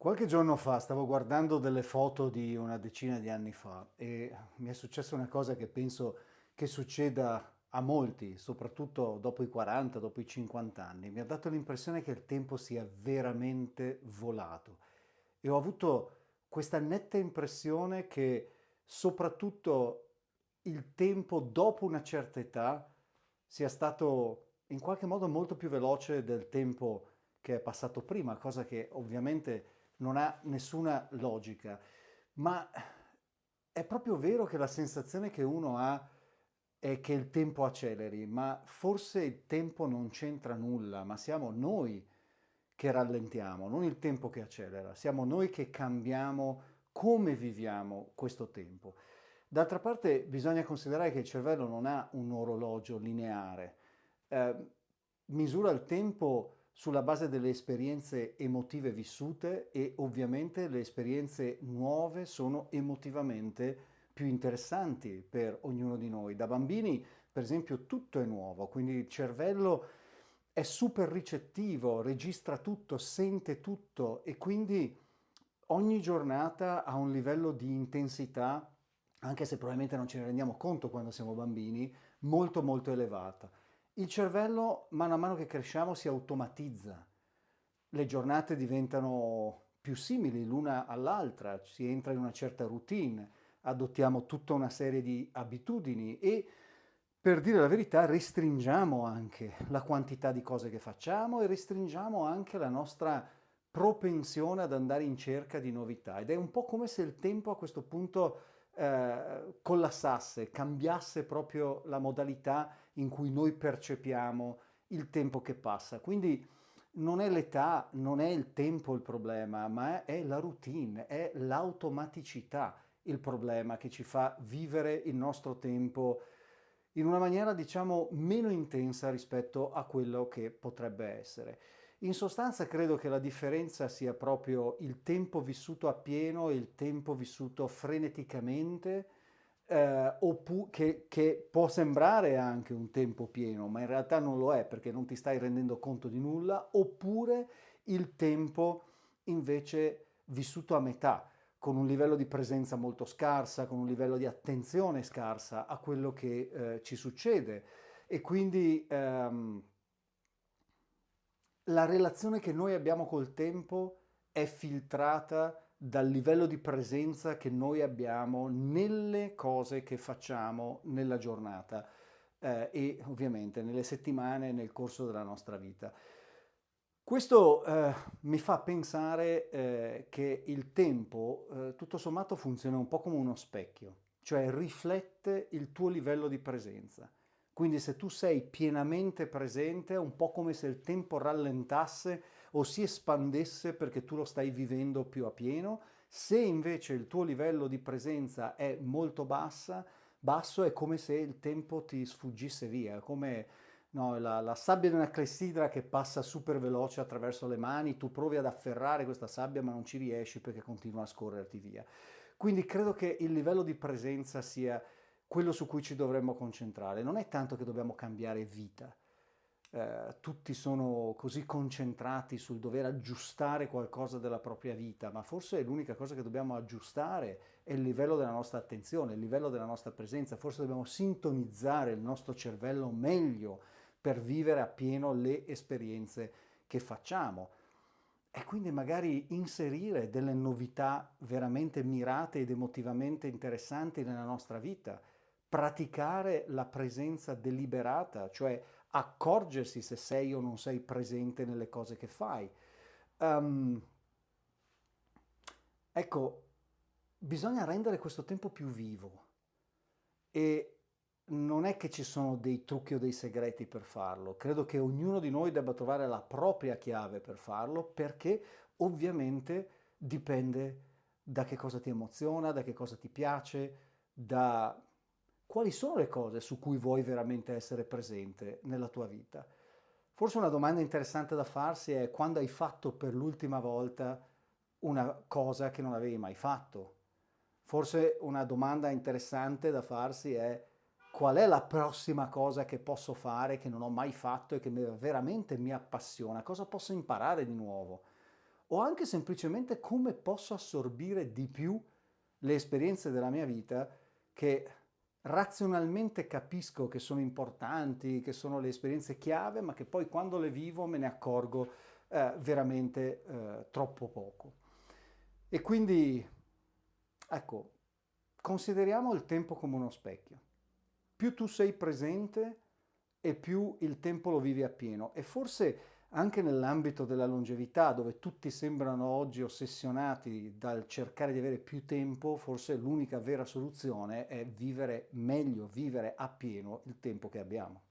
Qualche giorno fa stavo guardando delle foto di una decina di anni fa e mi è successa una cosa che penso che succeda a molti, soprattutto dopo i 40, dopo i 50 anni. Mi ha dato l'impressione che il tempo sia veramente volato e ho avuto questa netta impressione che soprattutto il tempo dopo una certa età sia stato in qualche modo molto più veloce del tempo che è passato prima, cosa che ovviamente non ha nessuna logica, ma è proprio vero che la sensazione che uno ha è che il tempo acceleri, ma forse il tempo non c'entra nulla, ma siamo noi che rallentiamo, non il tempo che accelera, siamo noi che cambiamo come viviamo questo tempo. D'altra parte bisogna considerare che il cervello non ha un orologio lineare, eh, misura il tempo sulla base delle esperienze emotive vissute e ovviamente le esperienze nuove sono emotivamente più interessanti per ognuno di noi. Da bambini, per esempio, tutto è nuovo, quindi il cervello è super ricettivo, registra tutto, sente tutto e quindi ogni giornata ha un livello di intensità, anche se probabilmente non ce ne rendiamo conto quando siamo bambini, molto molto elevata. Il cervello, mano a mano che cresciamo, si automatizza. Le giornate diventano più simili l'una all'altra, si entra in una certa routine, adottiamo tutta una serie di abitudini e, per dire la verità, restringiamo anche la quantità di cose che facciamo e restringiamo anche la nostra propensione ad andare in cerca di novità. Ed è un po' come se il tempo a questo punto collassasse, cambiasse proprio la modalità in cui noi percepiamo il tempo che passa. Quindi non è l'età, non è il tempo il problema, ma è la routine, è l'automaticità il problema che ci fa vivere il nostro tempo in una maniera, diciamo, meno intensa rispetto a quello che potrebbe essere. In sostanza credo che la differenza sia proprio il tempo vissuto appieno e il tempo vissuto freneticamente, che può sembrare anche un tempo pieno, ma in realtà non lo è perché non ti stai rendendo conto di nulla, oppure il tempo invece vissuto a metà, con un livello di presenza molto scarsa, con un livello di attenzione scarsa a quello che ci succede. E quindi la relazione che noi abbiamo col tempo è filtrata dal livello di presenza che noi abbiamo nelle cose che facciamo nella giornata e ovviamente nelle settimane nel corso della nostra vita. Questo mi fa pensare che il tempo tutto sommato funziona un po' come uno specchio, cioè riflette il tuo livello di presenza. Quindi se tu sei pienamente presente è un po' come se il tempo rallentasse o si espandesse perché tu lo stai vivendo più a pieno. Se invece il tuo livello di presenza è molto basso è come se il tempo ti sfuggisse via, come no, la sabbia di una clessidra che passa super veloce attraverso le mani, tu provi ad afferrare questa sabbia ma non ci riesci perché continua a scorrerti via. Quindi credo che il livello di presenza sia quello su cui ci dovremmo concentrare. Non è tanto che dobbiamo cambiare vita. Tutti sono così concentrati sul dover aggiustare qualcosa della propria vita, ma forse l'unica cosa che dobbiamo aggiustare è il livello della nostra attenzione, il livello della nostra presenza. Forse dobbiamo sintonizzare il nostro cervello meglio per vivere appieno le esperienze che facciamo e quindi magari inserire delle novità veramente mirate ed emotivamente interessanti nella nostra vita, praticare la presenza deliberata, cioè accorgersi se sei o non sei presente nelle cose che fai. Um, ecco, bisogna rendere questo tempo più vivo e non è che ci sono dei trucchi o dei segreti per farlo, credo che ognuno di noi debba trovare la propria chiave per farlo perché ovviamente dipende da che cosa ti emoziona, da che cosa ti piace, da quali sono le cose su cui vuoi veramente essere presente nella tua vita. Forse una domanda interessante da farsi è quando hai fatto per l'ultima volta una cosa che non avevi mai fatto. Forse una domanda interessante da farsi è qual è la prossima cosa che posso fare che non ho mai fatto e che veramente mi appassiona? Cosa posso imparare di nuovo? o anche semplicemente come posso assorbire di più le esperienze della mia vita che razionalmente capisco che sono importanti, che sono le esperienze chiave, ma che poi quando le vivo me ne accorgo veramente troppo poco. E quindi, ecco, consideriamo il tempo come uno specchio. Più tu sei presente e più il tempo lo vivi appieno. E forse anche nell'ambito della longevità, dove tutti sembrano oggi ossessionati dal cercare di avere più tempo, forse l'unica vera soluzione è vivere meglio, vivere appieno il tempo che abbiamo.